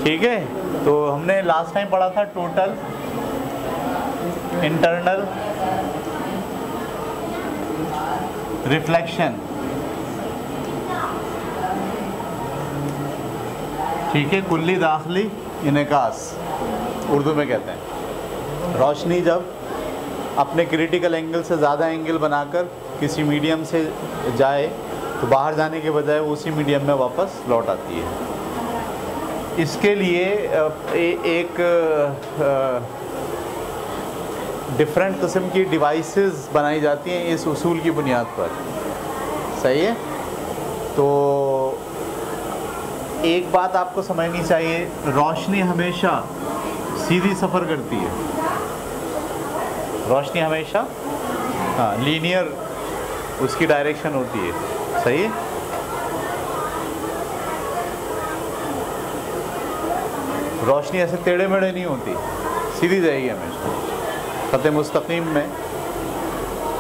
ठीक है, तो हमने लास्ट टाइम पढ़ा था टोटल इंटरनल रिफ्लेक्शन। ठीक है, कुल्ली दाखिली इनेकास उर्दू में कहते हैं। रोशनी जब अपने क्रिटिकल एंगल से ज़्यादा एंगल बनाकर किसी मीडियम से जाए तो बाहर जाने के बजाय उसी मीडियम में वापस लौट आती है। इसके लिए एक डिफरेंट किस्म की डिवाइसेस बनाई जाती हैं इस उसूल की बुनियाद पर। सही है, तो एक बात आपको समझनी चाहिए, रोशनी हमेशा सीधी सफ़र करती है। रोशनी हमेशा लीनियर उसकी डायरेक्शन होती है। सही है, रोशनी ऐसे टेढ़े मेढ़े नहीं होती, सीधी जाएगी हमेशा, खत मुस्तकीम में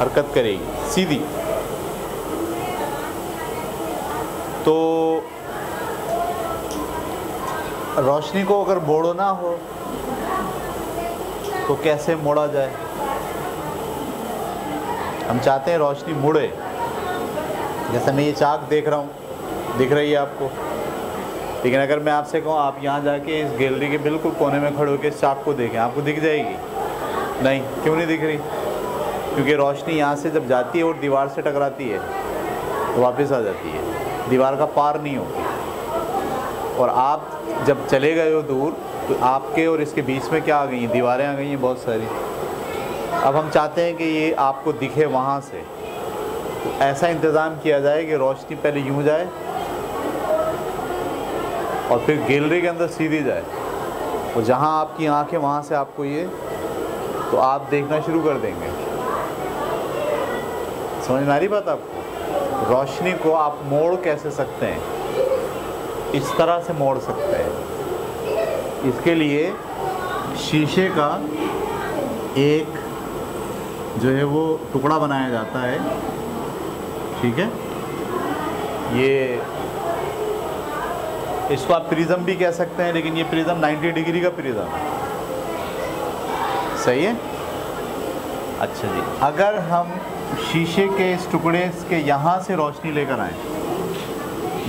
हरकत करेगी, सीधी। तो रोशनी को अगर मोड़ना हो तो कैसे मोड़ा जाए? हम चाहते हैं रोशनी मुड़े। जैसे मैं ये चाक देख रहा हूँ, दिख रही है आपको, लेकिन अगर मैं आपसे कहूँ आप यहाँ जाके इस गैलरी के बिल्कुल कोने में खड़े होकर इस चाक को देखें, आपको दिख जाएगी? नहीं। क्यों नहीं दिख रही? क्योंकि रोशनी यहाँ से जब जाती है और दीवार से टकराती है तो वापस आ जाती है, दीवार का पार नहीं होती। और आप जब चले गए हो दूर तो आपके और इसके बीच में क्या आ गई हैं? दीवारें आ गई हैं बहुत सारी। अब हम चाहते हैं कि ये आपको दिखे वहाँ से, तो ऐसा इंतज़ाम किया जाए कि रोशनी पहले यूँ जाए और फिर गैलरी के अंदर सीधी जाए, और जहाँ आपकी आँखें वहाँ से आपको ये, तो आप देखना शुरू कर देंगे। समझ में आ रही बात आपको? रोशनी को आप मोड़ कैसे सकते हैं? इस तरह से मोड़ सकते हैं। इसके लिए शीशे का एक जो है वो टुकड़ा बनाया जाता है। ठीक है, ये इसको आप प्रिज्म भी कह सकते हैं, लेकिन ये प्रिज्म 90 डिग्री का प्रिज्म है। सही है। अच्छा जी, अगर हम शीशे के इस टुकड़े के यहाँ से रोशनी लेकर आए,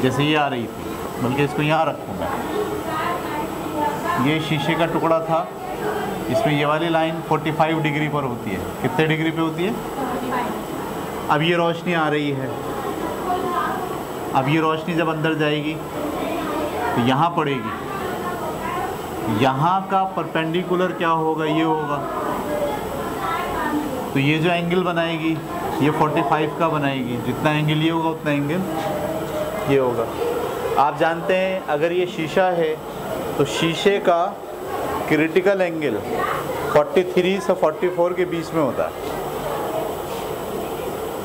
जैसे ये आ रही थी, बल्कि इसको यहाँ रखूँगा, ये शीशे का टुकड़ा था, इसमें ये वाली लाइन 45 डिग्री पर होती है। कितने डिग्री पे होती है? 45। अब ये रोशनी आ रही है, अब ये रोशनी जब अंदर जाएगी तो यहाँ पड़ेगी, यहाँ का परपेंडिकुलर क्या होगा? ये होगा। तो ये जो एंगल बनाएगी ये 45 का बनाएगी। जितना एंगल ये होगा उतना एंगल ये होगा। आप जानते हैं अगर ये शीशा है तो शीशे का क्रिटिकल एंगल 43 से 44 के बीच में होता है।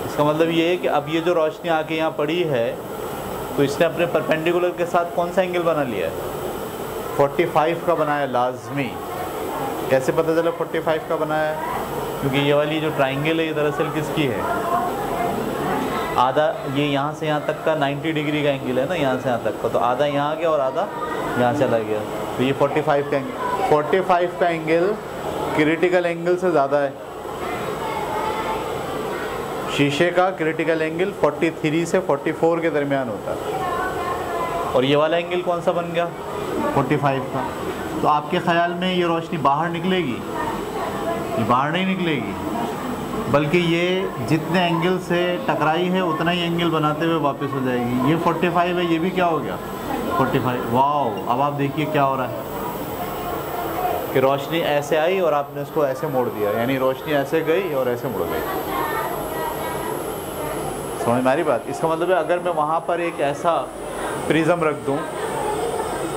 इसका मतलब ये है कि अब ये जो रोशनी आके यहाँ पड़ी है तो इसने अपने परपेंडिकुलर के साथ कौन सा एंगल बना लिया है? 45 का बनाया लाजमी। कैसे पता चला 45 का बनाया है? क्योंकि ये वाली जो ट्राइंगल है ये दरअसल किसकी है? आधा ये यहाँ से यहाँ तक का 90 डिग्री का एंगल है ना, यहाँ से यहाँ तक का, तो आधा यहाँ आ गया और आधा यहाँ चला गया, तो ये 45 का एंगल क्रिटिकल एंगल से ज़्यादा है। शीशे का क्रिटिकल एंगल 43 से 44 के दरमियान होता है, और ये वाला एंगल कौन सा बन गया? 45 का। तो आपके ख़्याल में ये रोशनी बाहर निकलेगी? ये बाहर नहीं निकलेगी, बल्कि ये जितने एंगल से टकराई है उतना ही एंगल बनाते हुए वापस हो जाएगी। ये 45 है, ये भी क्या हो गया? 45। वाह! अब आप देखिए क्या हो रहा है कि रोशनी ऐसे आई और आपने उसको ऐसे मोड़ दिया, यानी रोशनी ऐसे गई और ऐसे मुड़ गई। समझ में आ रही बात? इसका मतलब है अगर मैं वहाँ पर एक ऐसा प्रिज्म रख दूँ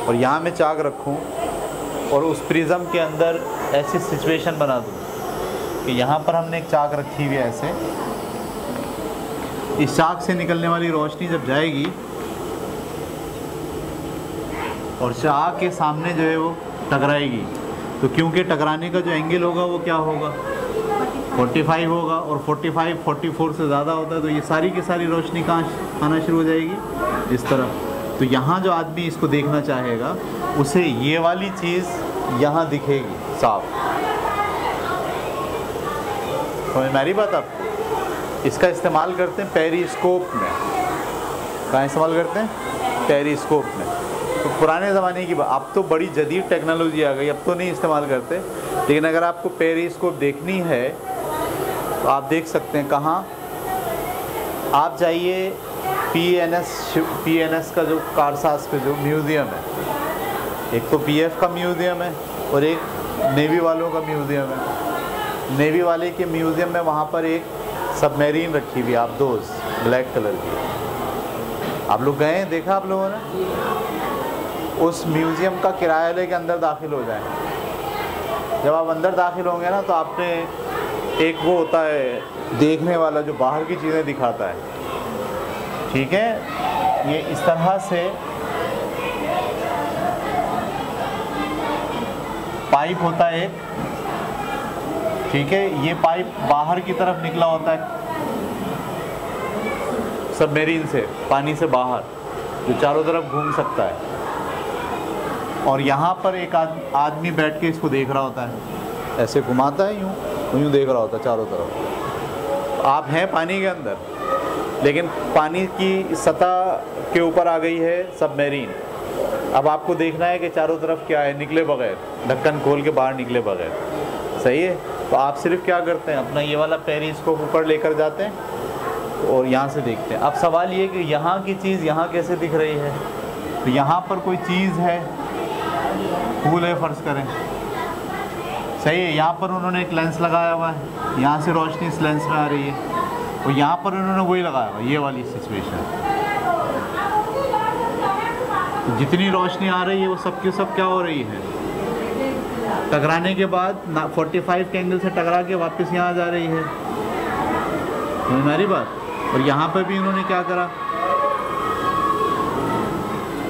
और यहाँ मैं चाक रखूँ और उस प्रिज्म के अंदर ऐसी सिचुएशन बना दूँ कि यहाँ पर हमने एक चाक रखी हुई है ऐसे, इस चाक से निकलने वाली रोशनी जब जाएगी और चाक के सामने जो है वो टकराएगी, तो क्योंकि टकराने का जो एंगल होगा वो क्या होगा? 45 होगा, और 45 44 से ज़्यादा होता है, तो ये सारी की सारी रोशनी कहाँ आना शुरू हो जाएगी? इस तरफ। तो यहाँ जो आदमी इसको देखना चाहेगा उसे ये वाली चीज़ यहाँ दिखेगी साफ। समझ में आ रही बात आपको? इसका इस्तेमाल करते हैं पेरिस्कोप में। कहाँ इस्तेमाल करते हैं? पेरिस्कोप में। तो पुराने ज़माने की बात, अब तो बड़ी जदीद टेक्नोलॉजी आ गई, अब तो नहीं इस्तेमाल करते, लेकिन अगर आपको पेरिस्कोप देखनी है तो आप देख सकते हैं। कहाँ? आप जाइए पीएनएस का जो कारसाज पे जो म्यूज़ियम है, एक तो पीएफ का म्यूज़ियम है और एक नेवी वालों का म्यूज़ियम है। नेवी वाले के म्यूज़ियम में वहाँ पर एक सबमरीन रखी हुई, आप दोस्त ब्लैक कलर की, आप लोग गए हैं, देखा आप लोगों ने? उस म्यूज़ियम का किराया लेके अंदर दाखिल हो जाएं। जब आप अंदर दाखिल होंगे ना तो आपने एक वो होता है देखने वाला जो बाहर की चीज़ें दिखाता है, ठीक है? ये इस तरह से पाइप होता है एक, ठीक है? ये पाइप बाहर की तरफ निकला होता है सबमरीन से, पानी से बाहर, जो चारों तरफ घूम सकता है। और यहाँ पर एक आदमी बैठ के इसको देख रहा होता है, ऐसे घुमाता है, यूँ देख रहा होता है चारों तरफ। आप हैं पानी के अंदर, लेकिन पानी की सतह के ऊपर आ गई है सबमरीन। अब आपको देखना है कि चारों तरफ क्या है, निकले बगैर, ढक्कन खोल के बाहर निकले बगैर, सही है? तो आप सिर्फ क्या करते हैं, अपना ये वाला पेरिस्कोप ऊपर लेकर जाते हैं और यहाँ से देखते हैं। अब सवाल ये कि यहाँ की चीज़ यहाँ कैसे दिख रही है? तो यहाँ पर कोई चीज़ है, फूल है फ़र्ज़ करें, सही है? यहाँ पर उन्होंने एक लेंस लगाया हुआ है, यहाँ से रोशनी इस लेंस में आ रही है, और यहाँ पर उन्होंने वही लगाया हुआ, ये वाली सिचुएशन। तो जितनी रोशनी आ रही है वो सब की सब क्या हो रही है? टकराने के बाद 45 के एंगल से टकरा के वापस यहाँ जा रही है। समझ में आ रही बात? और यहाँ पे भी इन्होंने क्या करा,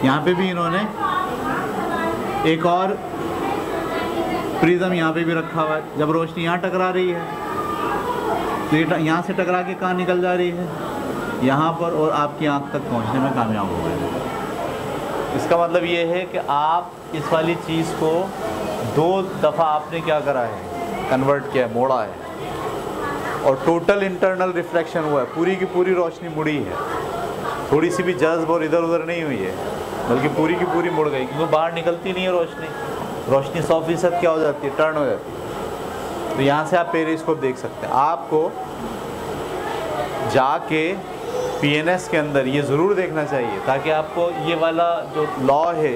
यहाँ पे भी इन्होंने एक और प्रिज्म यहाँ पे भी रखा हुआ है। जब रोशनी यहाँ टकरा रही है तो ये यहाँ से टकरा के कहाँ निकल जा रही है? यहाँ पर, और आपकी आँख तक पहुँचने में कामयाब हो गए। इसका मतलब ये है कि आप इस वाली चीज़ को 2 दफ़ा आपने क्या करा है, कन्वर्ट किया है, मोड़ा है, और टोटल इंटरनल रिफ्लेक्शन हुआ है, पूरी की पूरी रोशनी मुड़ी है, थोड़ी सी भी जज्ब और इधर उधर नहीं हुई है, बल्कि पूरी की पूरी मुड़ गई, क्योंकि बाहर निकलती नहीं है रोशनी। रोशनी 100% क्या हो जाती है, टर्न हो जाती है। तो यहाँ से आप पेरिस्कोप देख सकते हैं। आपको जाके पीएनएस के अंदर ये ज़रूर देखना चाहिए, ताकि आपको ये वाला जो लॉ है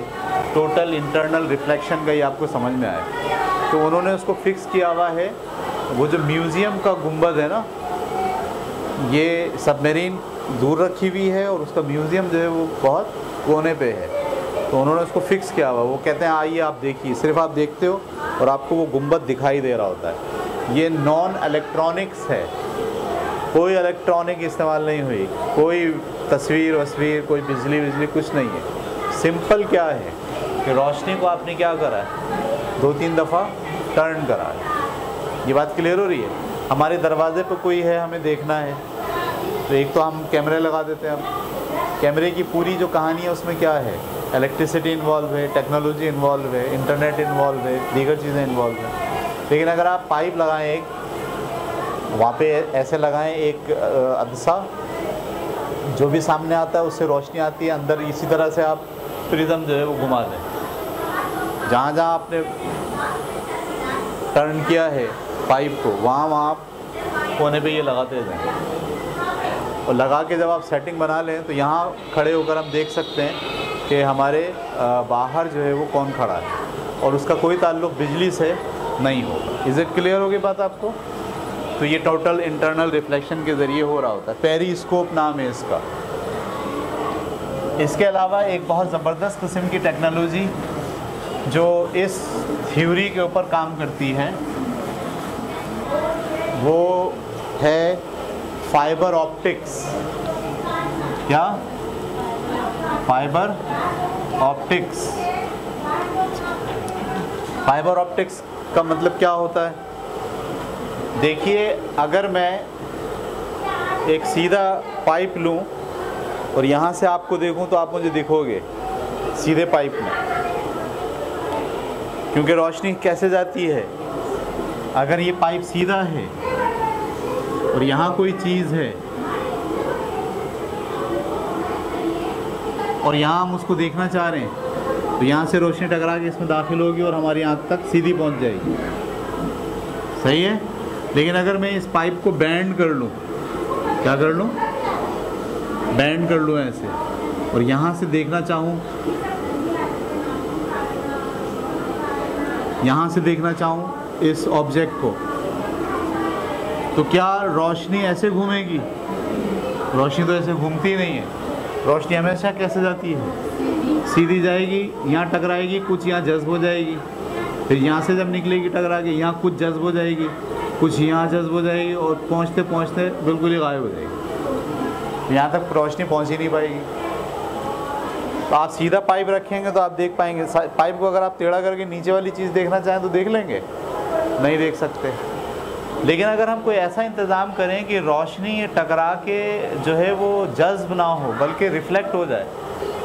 टोटल इंटरनल रिफ्लेक्शन का, ये आपको समझ में आए। तो उन्होंने उसको फिक्स किया हुआ है। वो जो म्यूज़ियम का गुंबद है ना, ये सबमरीन दूर रखी हुई है और उसका म्यूज़ियम जो है वो बहुत कोने पे है, तो उन्होंने उसको फिक्स किया हुआ। वो कहते हैं आइए आप देखिए, सिर्फ आप देखते हो और आपको वो गुंबद दिखाई दे रहा होता है। ये नॉन इलेक्ट्रॉनिक्स है, कोई इलेक्ट्रॉनिक इस्तेमाल नहीं हुई, कोई तस्वीर वस्वीर, कोई बिजली कुछ नहीं है। सिंपल क्या है कि रोशनी को आपने क्या करा है, 2-3 दफ़ा टर्न करा है। ये बात क्लियर हो रही है? हमारे दरवाजे पर कोई है, हमें देखना है, तो एक तो हम कैमरे लगा देते हैं। हम कैमरे की पूरी जो कहानी है उसमें क्या है, इलेक्ट्रिसिटी इन्वॉल्व है, टेक्नोलॉजी इन्वॉल्व है, इंटरनेट इन्वॉल्व है, दीगर चीज़ें इन्वॉल्व हैं। लेकिन अगर आप पाइप लगाएं, एक वहाँ पे ऐसे लगाएं, एक अदसा जो भी सामने आता है उससे रोशनी आती है अंदर, इसी तरह से आप प्रिज्म जो है वो घुमा दें। जहाँ जहाँ आपने टर्न किया है पाइप को, वहाँ आप कोने पे ये लगाते जाएं, और लगा के जब आप सेटिंग बना लें तो यहाँ खड़े होकर हम देख सकते हैं कि हमारे बाहर जो है वो कौन खड़ा है, और उसका कोई ताल्लुक़ बिजली से नहीं होगा। इज़ इट क्लियर होगी बात आपको? तो ये टोटल इंटरनल रिफ्लेक्शन के ज़रिए हो रहा होता है। पेरिस्कोप नाम है इसका। इसके अलावा एक बहुत ज़बरदस्त किस्म की टेक्नोलॉजी जो इस थ्योरी के ऊपर काम करती है वो है फाइबर ऑप्टिक्स। क्या? Fibre optics. फाइबर ऑप्टिक्स का मतलब क्या होता है? देखिए, अगर मैं एक सीधा पाइप लूँ और यहाँ से आपको देखूँ तो आप मुझे दिखोगे सीधे पाइप में, क्योंकि रोशनी कैसे जाती है, अगर ये पाइप सीधा है और यहाँ कोई चीज़ है और यहाँ हम उसको देखना चाह रहे हैं, तो यहाँ से रोशनी टकरा के इसमें दाखिल होगी और हमारी आँख तक सीधी पहुँच जाएगी। सही है। लेकिन अगर मैं इस पाइप को बैंड कर लूँ, क्या कर लूँ, बैंड कर लूँ ऐसे, और यहाँ से देखना चाहूँ, यहाँ से देखना चाहूँ इस ऑब्जेक्ट को, तो क्या रोशनी ऐसे घूमेगी? रोशनी तो ऐसे घूमती नहीं है। रोशनी हमेशा कैसे जाती है? सीधी जाएगी, यहाँ टकराएगी, कुछ यहाँ जज्ब हो जाएगी, फिर यहाँ से जब निकलेगी टकरा के यहाँ कुछ जज्ब हो जाएगी, कुछ यहाँ जज्ब हो जाएगी, और पहुँचते पहुँचते बिल्कुल ही गायब हो जाएगी। यहाँ तक रोशनी पहुँच ही नहीं पाएगी। तो आप सीधा पाइप रखेंगे तो आप देख पाएंगे। पाइप को अगर आप टेढ़ा करके नीचे वाली चीज़ देखना चाहें तो देख लेंगे, नहीं देख सकते। लेकिन अगर हम कोई ऐसा इंतज़ाम करें कि रोशनी ये टकरा के जो है वो जज्ब ना हो बल्कि रिफ्लेक्ट हो जाए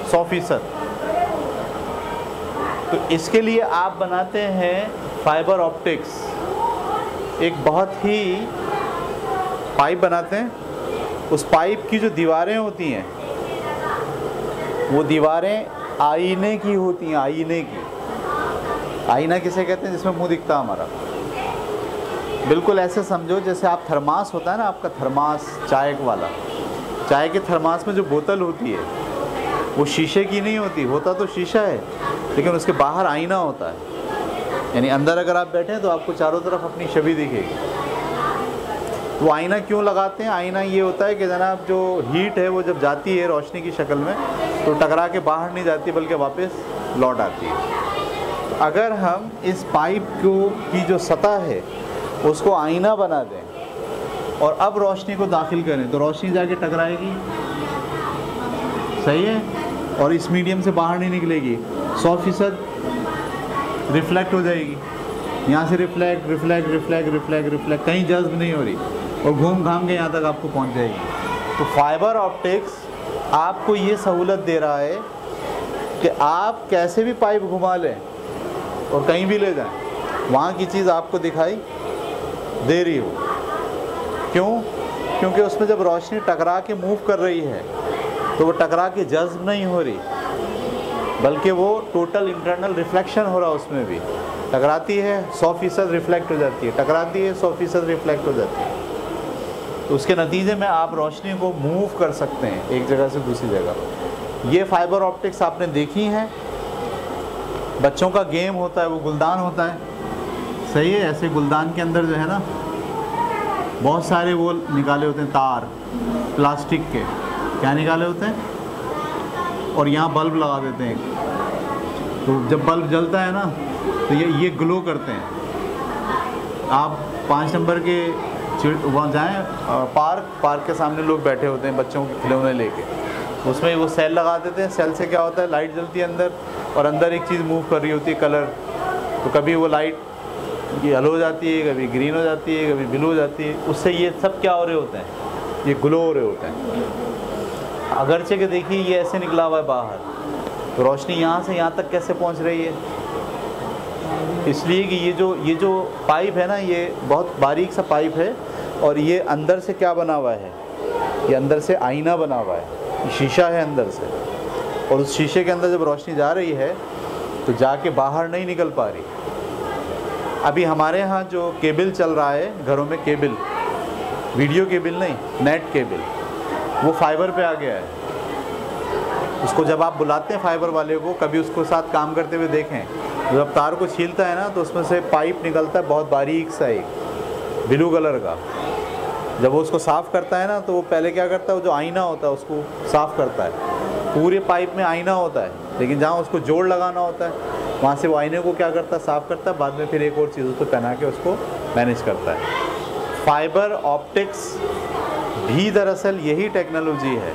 100%, तो इसके लिए आप बनाते हैं फाइबर ऑप्टिक्स। एक बहुत ही पाइप बनाते हैं, उस पाइप की जो दीवारें होती हैं वो दीवारें आईने की होती हैं। आईने की, आईना किसे कहते हैं? जिसमें मुंह दिखता है हमारा। बिल्कुल ऐसे समझो जैसे आप थर्मास होता है ना, आपका थर्मास चाय वाला, चाय के थर्मास में जो बोतल होती है वो शीशे की नहीं होती, होता तो शीशा है लेकिन उसके बाहर आईना होता है। यानी अंदर अगर आप बैठे हैं तो आपको चारों तरफ अपनी छवि दिखेगी। तो आईना क्यों लगाते हैं? आईना ये होता है कि जनाब जो हीट है वो जब जाती है रोशनी की शक्ल में तो टकरा के बाहर नहीं जाती बल्कि वापस लौट आती है। तो अगर हम इस पाइप की जो सतह है उसको आईना बना दें और अब रोशनी को दाखिल करें तो रोशनी जाके टकराएगी, सही है, और इस मीडियम से बाहर नहीं निकलेगी, 100% रिफ्लेक्ट हो जाएगी। यहाँ से reflect reflect reflect reflect reflect, कहीं जज्ब नहीं हो रही और घूम घाम के यहाँ तक आपको पहुँच जाएगी। तो फाइबर ऑप्टिक्स आपको ये सहूलत दे रहा है कि आप कैसे भी पाइप घुमा लें और कहीं भी ले जाएं, वहाँ की चीज़ आपको दिखाई दे रही हो। क्यों? क्योंकि उसमें जब रोशनी टकरा के मूव कर रही है तो वो टकरा के जज्ब नहीं हो रही बल्कि वो टोटल इंटरनल रिफ्लेक्शन हो रहा है। उसमें भी टकराती है 100% रिफ्लेक्ट हो जाती है, टकराती है 100% रिफ्लेक्ट हो जाती है। तो उसके नतीजे में आप रोशनी को मूव कर सकते हैं एक जगह से दूसरी जगह। ये फाइबर ऑप्टिक्स आपने देखी हैं, बच्चों का गेम होता है, वो गुलदान होता है, सही है। ऐसे गुलदान के अंदर जो है ना बहुत सारे वो निकाले होते हैं तार प्लास्टिक के, क्या निकाले होते हैं, और यहाँ बल्ब लगा देते हैं। तो जब बल्ब जलता है ना तो ये ग्लो करते हैं। आप 5 नंबर के वहाँ जाएँ, पार्क के सामने लोग बैठे होते हैं बच्चों के खिलौने लेके, उसमें वो सेल लगा देते हैं। सेल से क्या होता है, लाइट जलती है अंदर और अंदर एक चीज़ मूव कर रही होती है, कलर। तो कभी वो लाइट ये येलो हो जाती है, कभी ग्रीन हो जाती है, कभी ब्लू हो जाती है। उससे ये सब क्या हो रहे होते हैं, ये ग्लो हो रहे होते हैं। अगरचे के देखिए ये ऐसे निकला हुआ है बाहर, तो रोशनी यहाँ से यहाँ तक कैसे पहुँच रही है? इसलिए कि ये जो पाइप है ना, ये बहुत बारीक सा पाइप है और ये अंदर से क्या बना हुआ है, ये अंदर से आईना बना हुआ है, शीशा है अंदर से, और उस शीशे के अंदर जब रोशनी जा रही है तो जाके बाहर नहीं निकल पा रही। अभी हमारे यहाँ जो केबल चल रहा है घरों में, केबल, वीडियो केबल नहीं, नेट केबल, वो फाइबर पे आ गया है। उसको जब आप बुलाते हैं फाइबर वाले को, कभी उसको साथ काम करते हुए देखें, जब तार को छीलता है ना तो उसमें से पाइप निकलता है बहुत बारीक सा, एक ब्लू कलर का। जब वो उसको साफ़ करता है ना तो वो पहले क्या करता है, वो जो आईना होता है उसको साफ़ करता है। पूरे पाइप में आईना होता है लेकिन जहाँ उसको जोड़ लगाना होता है वहाँ से वो आईने को क्या करता है, साफ़ करता है, बाद में फिर एक और चीज़ उसको पहना के उसको मैनेज करता है। फाइबर ऑप्टिक्स भी दरअसल यही टेक्नोलॉजी है,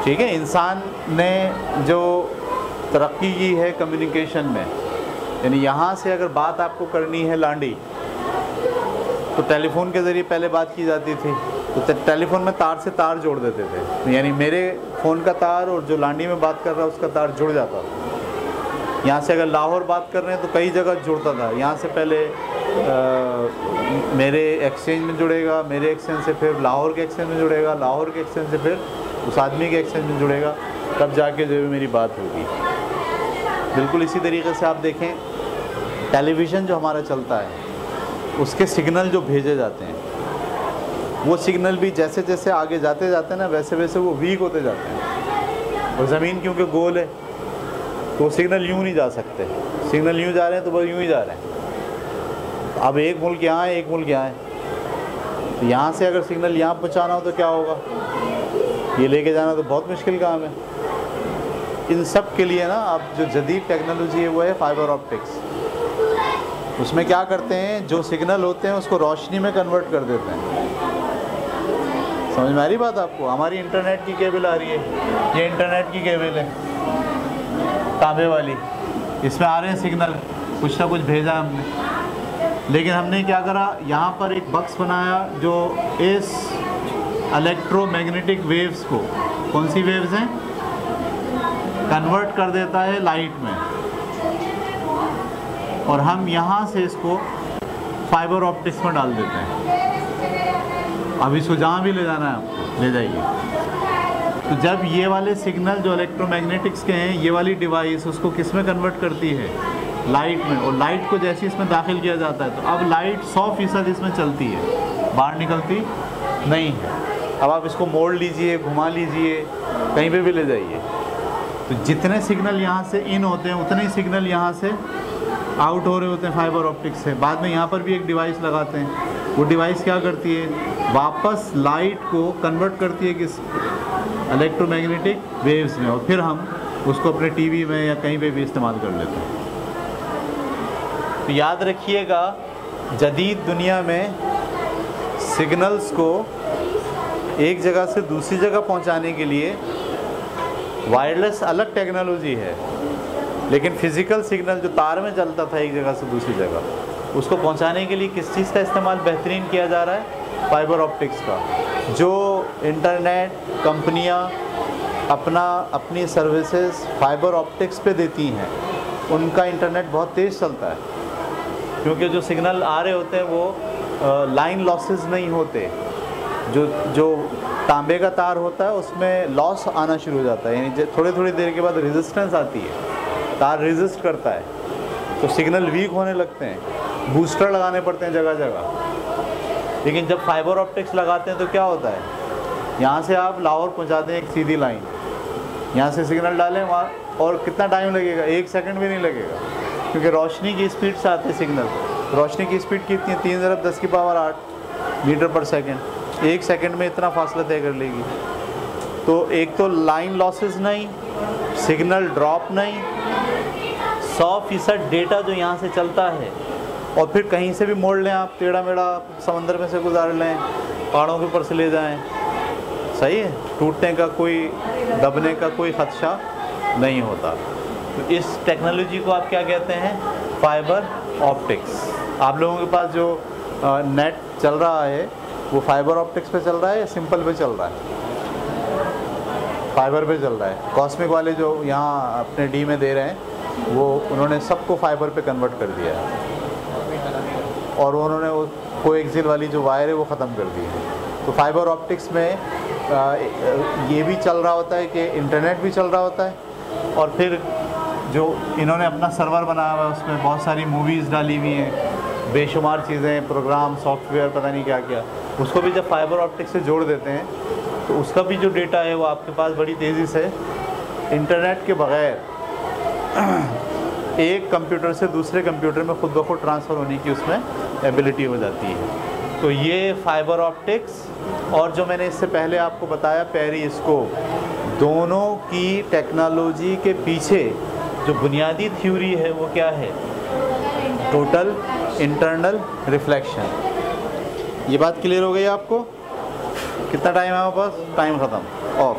ठीक है। इंसान ने जो तरक्की की है कम्युनिकेशन में, यानी यहाँ से अगर बात आपको करनी है लांडी तो टेलीफोन के ज़रिए पहले बात की जाती थी, तो टेलीफोन में तार से तार जोड़ देते थे, यानी मेरे फ़ोन का तार और जो लांडी में बात कर रहा है उसका तार जुड़ जाता था। यहाँ से अगर लाहौर बात कर रहे हैं तो कई जगह जुड़ता था। यहाँ से पहले मेरे एक्सचेंज में जुड़ेगा, मेरे एक्सचेंज से फिर लाहौर के एक्सचेंज में जुड़ेगा, लाहौर के एक्सचेंज से फिर उस आदमी के एक्सचेंज में जुड़ेगा, तब जाके जो है मेरी बात होगी। बिल्कुल इसी तरीके से आप देखें टेलीविज़न जो हमारा चलता है उसके सिग्नल जो भेजे जाते हैं, वो सिग्नल भी जैसे जैसे आगे जाते जाते हैं ना, वैसे वैसे वो वीक होते जाते हैं। और ज़मीन क्योंकि गोल है तो सिग्नल यूँ नहीं जा सकते, सिग्नल यूँ जा रहे हैं तो वो यूँ ही जा रहे हैं। अब एक मुल्क यहाँ है, एक मुल्क यहाँ है, तो यहाँ से अगर सिग्नल यहाँ पहुँचाना हो तो क्या होगा, ये लेके जाना तो बहुत मुश्किल काम है। इन सब के लिए ना अब जो जदीद टेक्नोलॉजी है वो है फाइबर ऑप्टिक्स। उसमें क्या करते हैं, जो सिग्नल होते हैं उसको रोशनी में कन्वर्ट कर देते हैं। समझ में आ रही बात आपको? हमारी इंटरनेट की केबल आ रही है, ये इंटरनेट की केबल है तांबे वाली, इसमें आ रहे हैं सिग्नल, कुछ ना कुछ भेजा हमने, लेकिन हमने क्या करा, यहाँ पर एक बक्स बनाया जो इस इलेक्ट्रोमैग्नेटिक वेव्स को, कौन सी वेव्स हैं, कन्वर्ट कर देता है लाइट में, और हम यहाँ से इसको फाइबर ऑप्टिक्स में डाल देते हैं। अब इसको जहाँ भी ले जाना है आपको ले जाइए। तो जब ये वाले सिग्नल जो इलेक्ट्रोमैग्नेटिक्स के हैं, ये वाली डिवाइस उसको किस में कन्वर्ट करती है, लाइट में, और लाइट को जैसे इसमें दाखिल किया जाता है तो अब लाइट 100% इसमें चलती है, बाहर निकलती नहीं है। अब आप इसको मोड़ लीजिए, घुमा लीजिए, कहीं पे भी ले जाइए, तो जितने सिग्नल यहाँ से इन होते हैं उतने ही सिग्नल यहाँ से आउट हो रहे होते हैं फाइबर ऑप्टिक्स से। बाद में यहाँ पर भी एक डिवाइस लगाते हैं, वो डिवाइस क्या करती है, वापस लाइट को कन्वर्ट करती है किस, इलेक्ट्रोमैग्नेटिक वेव्स में, और फिर हम उसको अपने टीवी में या कहीं पे भी इस्तेमाल कर लेते हैं। तो याद रखिएगा, जदीद दुनिया में सिग्नल्स को एक जगह से दूसरी जगह पहुंचाने के लिए वायरलेस अलग टेक्नोलॉजी है, लेकिन फ़िज़िकल सिग्नल जो तार में चलता था एक जगह से दूसरी जगह, उसको पहुंचाने के लिए किस चीज़ का इस्तेमाल बेहतरीन किया जा रहा है, फाइबर ऑप्टिक्स का। जो इंटरनेट कंपनियां अपनी सर्विसेज फाइबर ऑप्टिक्स पे देती हैं, उनका इंटरनेट बहुत तेज़ चलता है, क्योंकि जो सिग्नल आ रहे होते हैं वो लाइन लॉसेस नहीं होते। जो तांबे का तार होता है उसमें लॉस आना शुरू हो जाता है, यानी थोड़ी थोड़ी देर के बाद रेजिस्टेंस आती है, तार रेजिस्ट करता है, तो सिग्नल वीक होने लगते हैं, बूस्टर लगाने पड़ते हैं जगह जगह। लेकिन जब फाइबर ऑप्टिक्स लगाते हैं तो क्या होता है, यहाँ से आप लाहौर पहुँचाते हैं एक सीधी लाइन, यहाँ से सिग्नल डालें वहाँ, और कितना टाइम लगेगा, 1 सेकंड भी नहीं लगेगा, क्योंकि रोशनी की स्पीड से आते हैं सिग्नल। रोशनी की स्पीड कितनी है, 3×10⁸ मीटर पर सेकेंड, 1 सेकंड में इतना फासला तय कर लेगी। तो एक तो लाइन लॉसेस नहीं, सिग्नल ड्रॉप नहीं, 100% डेटा जो यहाँ से चलता है, और फिर कहीं से भी मोड़ लें आप, टेढ़ा मेढ़ा समंदर में से गुजार लें, पहाड़ों के ऊपर से ले जाएं, सही है, टूटने का कोई, दबने का कोई खदशा नहीं होता। तो इस टेक्नोलॉजी को आप क्या कहते हैं, फाइबर ऑप्टिक्स। आप लोगों के पास जो नेट चल रहा है वो फाइबर ऑप्टिक्स पे चल रहा है या सिंपल पे चल रहा है, फाइबर पे चल रहा है। कॉस्मिक वाले जो यहाँ अपने डी में दे रहे हैं वो उन्होंने सबको फाइबर पे कन्वर्ट कर दिया है, और उन्होंने वो कोएक्सियल वाली जो वायर है वो ख़त्म कर दी है। तो फाइबर ऑप्टिक्स में ये भी चल रहा होता है कि इंटरनेट भी चल रहा होता है, और फिर जो इन्होंने अपना सर्वर बनाया हुआ है उसमें बहुत सारी मूवीज़ डाली हुई हैं, बेशुमार चीज़ें, प्रोग्राम, सॉफ्टवेयर, पता नहीं क्या क्या, उसको भी जब फाइबर ऑप्टिक्स से जोड़ देते हैं तो उसका भी जो डेटा है वो आपके पास बड़ी तेज़ी से इंटरनेट के बग़ैर एक कंप्यूटर से दूसरे कंप्यूटर में खुद ब खुद ट्रांसफ़र होने की उसमें एबिलिटी हो जाती है। तो ये फाइबर ऑप्टिक्स और जो मैंने इससे पहले आपको बताया पेरिस्कोप, दोनों की टेक्नोलॉजी के पीछे जो बुनियादी थ्योरी है वो क्या है, टोटल इंटरनल रिफ्लेक्शन। ये बात क्लियर हो गई आपको? कितना टाइम है हमारे पास? टाइम ख़त्म, ऑफ।